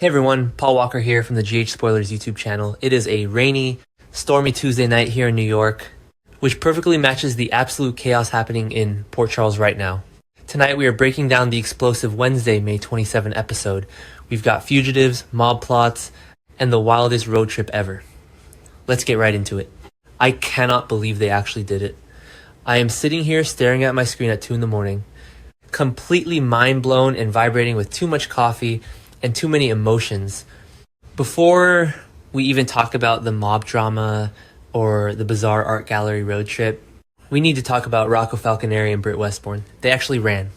Hey everyone, Paul Walker here from the GH Spoilers YouTube channel. It is a rainy, stormy Tuesday night here in New York, which perfectly matches the absolute chaos happening in Port Charles right now. Tonight we are breaking down the explosive Wednesday, May 27 episode. We've got fugitives, mob plots, and the wildest road trip ever. Let's get right into it. I cannot believe they actually did it. I am sitting here staring at my screen at 2 in the morning, completely mind blown and vibrating with too much coffee and too many emotions. Before we even talk about the mob drama or the bizarre art gallery road trip, we need to talk about Rocco Falconeri and Britt Westbourne. They actually ran.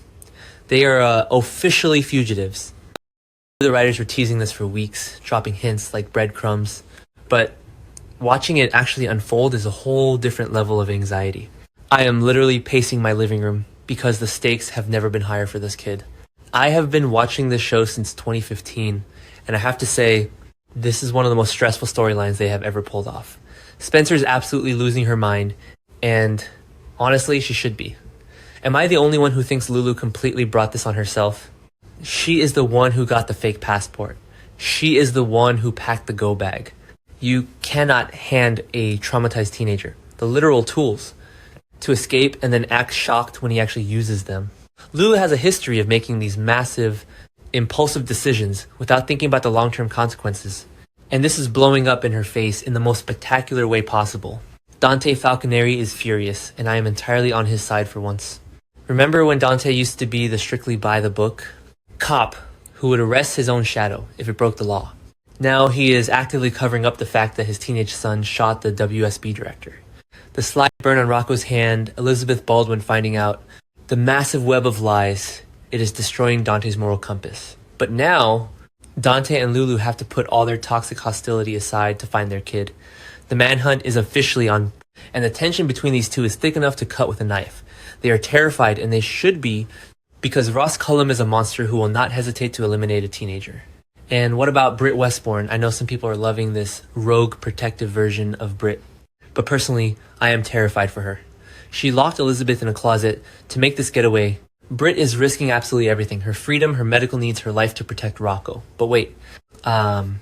They are officially fugitives. The writers were teasing this for weeks, dropping hints like breadcrumbs, but watching it actually unfold is a whole different level of anxiety. I am literally pacing my living room because the stakes have never been higher for this kid. I have been watching this show since 2015, and I have to say, this is one of the most stressful storylines they have ever pulled off. Spencer's absolutely losing her mind, and honestly, she should be. Am I the only one who thinks Lulu completely brought this on herself? She is the one who got the fake passport. She is the one who packed the go bag. You cannot hand a traumatized teenager the literal tools to escape and then act shocked when he actually uses them. Lulu has a history of making these massive, impulsive decisions without thinking about the long-term consequences. And this is blowing up in her face in the most spectacular way possible. Dante Falconeri is furious, and I am entirely on his side for once. Remember when Dante used to be the strictly by-the-book cop who would arrest his own shadow if it broke the law? Now he is actively covering up the fact that his teenage son shot the WSB director. The slight burn on Rocco's hand, Elizabeth Baldwin finding out, the massive web of lies, it is destroying Dante's moral compass. But now, Dante and Lulu have to put all their toxic hostility aside to find their kid. The manhunt is officially on, and the tension between these two is thick enough to cut with a knife. They are terrified, and they should be, because Ross Cullum is a monster who will not hesitate to eliminate a teenager. And what about Britt Westbourne? I know some people are loving this rogue protective version of Britt, but personally, I am terrified for her. She locked Elizabeth in a closet to make this getaway. Britt is risking absolutely everything. Her freedom, her medical needs, her life to protect Rocco. But wait, I'm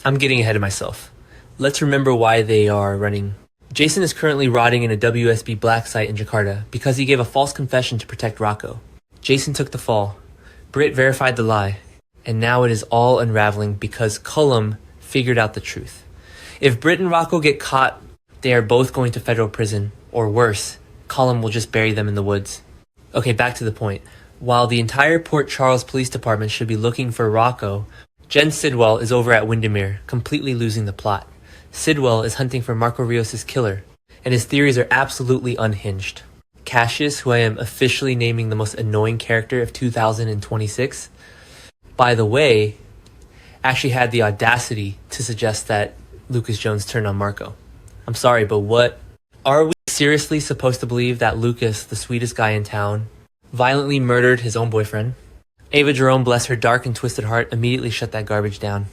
getting ahead of myself. Let's remember why they are running. Jason is currently rotting in a WSB black site in Jakarta because he gave a false confession to protect Rocco. Jason took the fall. Britt verified the lie. And now it is all unraveling because Cullum figured out the truth. If Britt and Rocco get caught, they are both going to federal prison. Or worse, Cullum will just bury them in the woods. Okay, back to the point. While the entire Port Charles Police Department should be looking for Rocco, Jen Sidwell is over at Windermere, completely losing the plot. Sidwell is hunting for Marco Rios' killer, and his theories are absolutely unhinged. Cassius, who I am officially naming the most annoying character of 2026, by the way, actually had the audacity to suggest that Lucas Jones turned on Marco. I'm sorry, but what? Are we seriously supposed to believe that Lucas, the sweetest guy in town, violently murdered his own boyfriend? Ava Jerome, bless her dark and twisted heart, immediately shut that garbage down.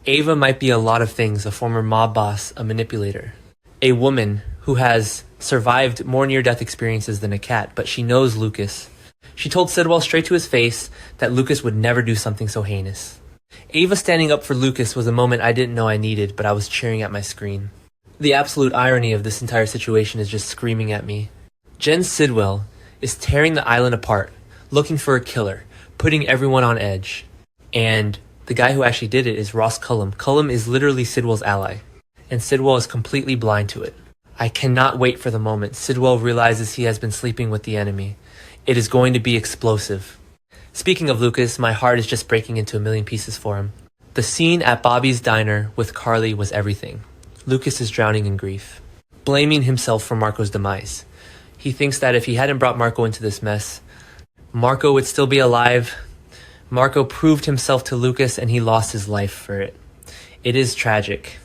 Ava might be a lot of things, a former mob boss, a manipulator, a woman who has survived more near-death experiences than a cat, but she knows Lucas. She told Sidwell straight to his face that Lucas would never do something so heinous. Ava standing up for Lucas was a moment I didn't know I needed, but I was cheering at my screen. The absolute irony of this entire situation is just screaming at me. Jen Sidwell is tearing the island apart, looking for a killer, putting everyone on edge. And the guy who actually did it is Ross Cullum. Cullum is literally Sidwell's ally, and Sidwell is completely blind to it. I cannot wait for the moment Sidwell realizes he has been sleeping with the enemy. It is going to be explosive. Speaking of Lucas, my heart is just breaking into a million pieces for him. The scene at Bobby's diner with Carly was everything. Lucas is drowning in grief, blaming himself for Marco's demise. He thinks that if he hadn't brought Marco into this mess, Marco would still be alive. Marco proved himself to Lucas and he lost his life for it. It is tragic,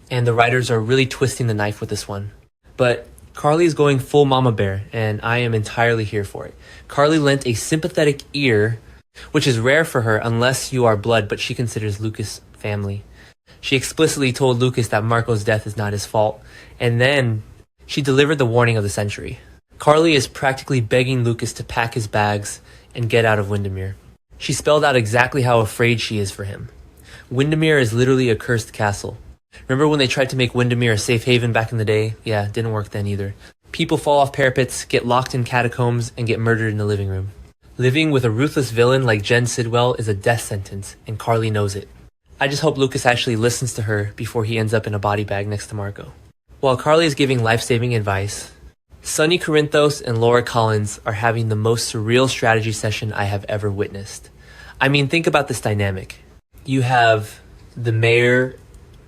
and the writers are really twisting the knife with this one. But Carly is going full mama bear, and I am entirely here for it. Carly lent a sympathetic ear, which is rare for her unless you are blood, but she considers Lucas family. She explicitly told Lucas that Marco's death is not his fault, and then she delivered the warning of the century. Carly is practically begging Lucas to pack his bags and get out of Windermere. She spelled out exactly how afraid she is for him. Windermere is literally a cursed castle. Remember when they tried to make Windermere a safe haven back in the day? Yeah, it didn't work then either. People fall off parapets, get locked in catacombs, and get murdered in the living room. Living with a ruthless villain like Jen Sidwell is a death sentence, and Carly knows it. I just hope Lucas actually listens to her before he ends up in a body bag next to Marco. While Carly is giving life-saving advice, Sonny Corinthos and Laura Collins are having the most surreal strategy session I have ever witnessed. I mean, think about this dynamic. You have the mayor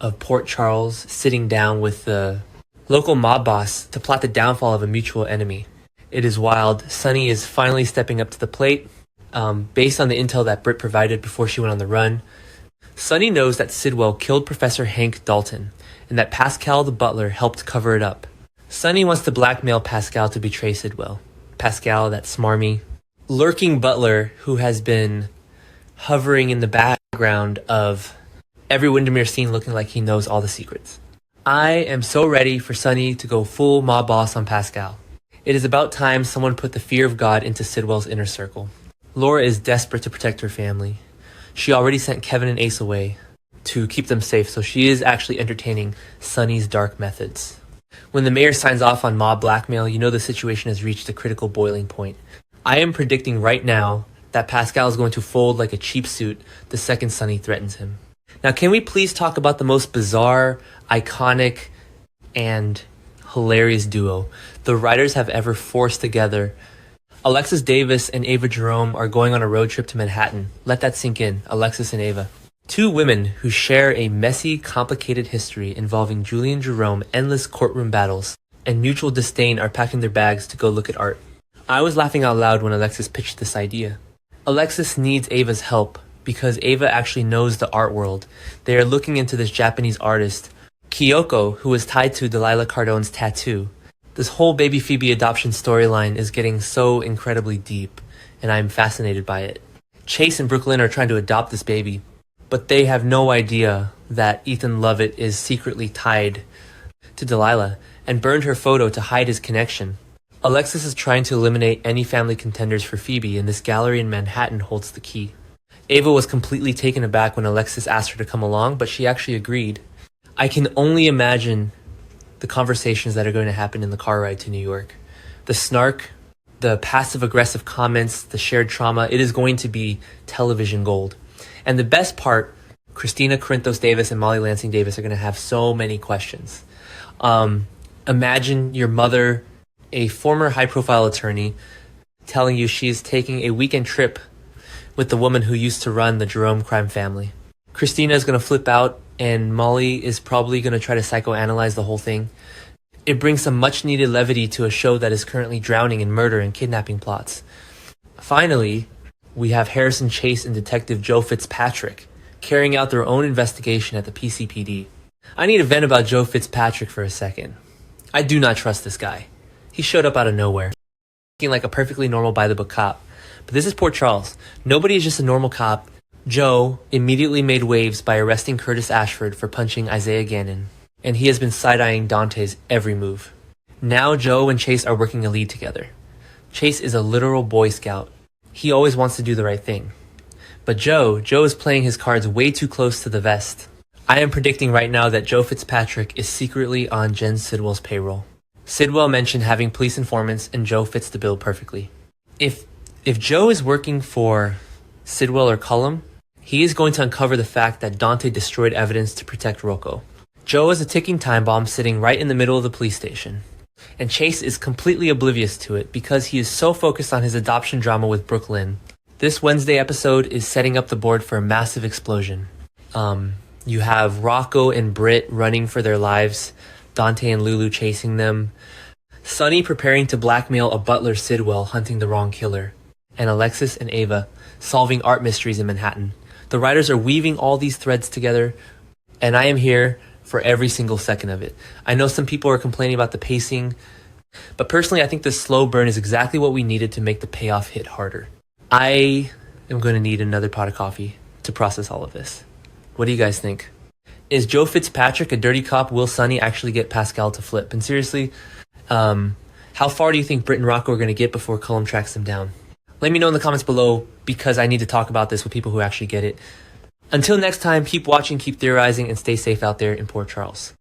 of Port Charles sitting down with the local mob boss to plot the downfall of a mutual enemy. It is wild. Sonny is finally stepping up to the plate. Based on the intel that Britt provided before she went on the run, Sonny knows that Sidwell killed Professor Hank Dalton, and that Pascal the butler helped cover it up. Sonny wants to blackmail Pascal to betray Sidwell. Pascal, that smarmy, lurking butler who has been hovering in the background of every Windermere scene looking like he knows all the secrets. I am so ready for Sonny to go full mob boss on Pascal. It is about time someone put the fear of God into Sidwell's inner circle. Laura is desperate to protect her family. She already sent Kevin and Ace away to keep them safe, so she is actually entertaining Sonny's dark methods. When the mayor signs off on mob blackmail, you know the situation has reached a critical boiling point. I am predicting right now that Pascal is going to fold like a cheap suit the second Sonny threatens him. Now, can we please talk about the most bizarre, iconic, and hilarious duo the writers have ever forced together? Alexis Davis and Ava Jerome are going on a road trip to Manhattan. Let that sink in, Alexis and Ava. Two women who share a messy, complicated history involving Julie and Jerome, endless courtroom battles, and mutual disdain are packing their bags to go look at art. I was laughing out loud when Alexis pitched this idea. Alexis needs Ava's help because Ava actually knows the art world. They are looking into this Japanese artist, Kyoko, who is tied to Delilah Cardone's tattoo. This whole Baby Phoebe adoption storyline is getting so incredibly deep, and I'm fascinated by it. Chase and Brooklyn are trying to adopt this baby, but they have no idea that Ethan Lovett is secretly tied to Delilah and burned her photo to hide his connection. Alexis is trying to eliminate any family contenders for Phoebe, and this gallery in Manhattan holds the key. Ava was completely taken aback when Alexis asked her to come along, but she actually agreed. I can only imagine the conversations that are going to happen in the car ride to New York. The snark, the passive-aggressive comments, the shared trauma, it is going to be television gold. And the best part, Christina Corinthos Davis and Molly Lansing Davis are going to have so many questions. Imagine your mother, a former high-profile attorney, telling you she is taking a weekend trip with the woman who used to run the Jerome crime family. Christina is going to flip out, and Molly is probably going to try to psychoanalyze the whole thing. It brings some much-needed levity to a show that is currently drowning in murder and kidnapping plots. Finally, we have Harrison Chase and Detective Joe Fitzpatrick carrying out their own investigation at the PCPD. I need to vent about Joe Fitzpatrick for a second. I do not trust this guy. He showed up out of nowhere, looking like a perfectly normal by-the-book cop. But this is Port Charles. Nobody is just a normal cop. Joe immediately made waves by arresting Curtis Ashford for punching Isaiah Gannon, and he has been side-eyeing Dante's every move. Now Joe and Chase are working a lead together. Chase is a literal Boy Scout. He always wants to do the right thing. But Joe is playing his cards way too close to the vest. I am predicting right now that Joe Fitzpatrick is secretly on Jen Sidwell's payroll. Sidwell mentioned having police informants, and Joe fits the bill perfectly. If Joe is working for Sidwell or Cullum, he is going to uncover the fact that Dante destroyed evidence to protect Rocco. Joe is a ticking time bomb sitting right in the middle of the police station, and Chase is completely oblivious to it because he is so focused on his adoption drama with Brooklyn. This Wednesday episode is setting up the board for a massive explosion. You have Rocco and Britt running for their lives, Dante and Lulu chasing them, Sonny preparing to blackmail a butler Sidwell hunting the wrong killer, and Alexis and Ava solving art mysteries in Manhattan. The writers are weaving all these threads together, and I am here for every single second of it. I know some people are complaining about the pacing, but personally I think this slow burn is exactly what we needed to make the payoff hit harder. I am going to need another pot of coffee to process all of this. What do you guys think? Is Joe Fitzpatrick a dirty cop? Will Sonny actually get Pascal to flip? And seriously, how far do you think Britt and Rocco are going to get before Cullum tracks them down? Let me know in the comments below because I need to talk about this with people who actually get it. Until next time, keep watching, keep theorizing, and stay safe out there in Port Charles.